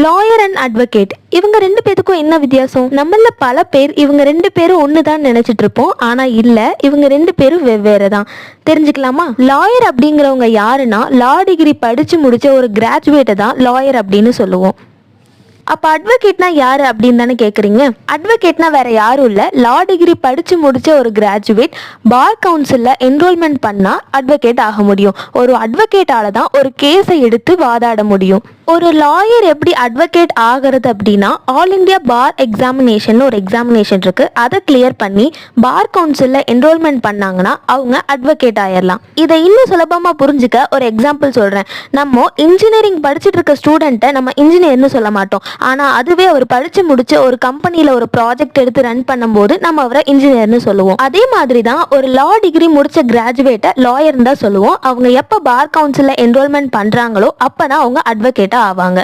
Lawyer and advocate இவங்க ரெண்டு பேருக்கும் என்ன வித்தியாசம்? நம்மள பல பேர் இவங்க ரெண்டு பேரும் ஒண்ணுதான் நினைச்சிட்டு இருப்போம். ஆனா இல்ல, இவங்க ரெண்டு பேரும் வெவ்வேறு தான். தெரிஞ்சுக்கலாமா? லாயர் அப்படிங்கிறவங்க யாருன்னா, லா டிகிரி படிச்சு முடிச்ச ஒரு கிராஜுவேட்டை தான் லாயர் அப்படின்னு சொல்லுவோம். அப்போ அட்வொகேட்னா யாரு அப்படின்னு தானே கேட்குறீங்க. அட்வொகேட்னா வேற யாரும் இல்லை, லா டிகிரி படித்து முடித்த ஒரு கிராஜுவேட் பார் கவுன்சிலில் என்ரோல்மெண்ட் பண்ணால் அட்வொகேட் ஆக முடியும். ஒரு அட்வொகேட்டால தான் ஒரு கேஸை எடுத்து வாதாட முடியும். ஒரு லாயர் எப்படி அட்வொகேட் ஆகிறது அப்படின்னா, ஆல் இண்டியா பார் எக்ஸாமினேஷன் ஒரு எக்ஸாமினேஷன் இருக்கு, அதை கிளியர் பண்ணி பார் கவுன்சிலில் என்ரோல்மெண்ட் பண்ணாங்கன்னா அவங்க அட்வொகேட் ஆயிடலாம். இதை இன்னும் சுலபமாக புரிஞ்சுக்க ஒரு எக்ஸாம்பிள் சொல்கிறேன். நம்ம இன்ஜினியரிங் படிச்சுட்டு இருக்க ஸ்டூடெண்ட்டை நம்ம இன்ஜினியர்னு சொல்ல மாட்டோம். ஆனால் அதுவே அவர் படித்து முடிச்சு ஒரு கம்பெனியில் ஒரு ப்ராஜெக்ட் எடுத்து ரன் பண்ணும்போது நம்ம அவரை இன்ஜினியர்னு சொல்லுவோம். அதே மாதிரி தான் ஒரு லா டிகிரி முடிச்ச கிராஜுவேட்டை லாயர்னு தான் சொல்லுவோம். அவங்க எப்போ பார் கவுன்சிலில் என்ரோல்மெண்ட் பண்ணுறாங்களோ அப்போ தான் அவங்க அட்வொகேட்டாக ஆவாங்க.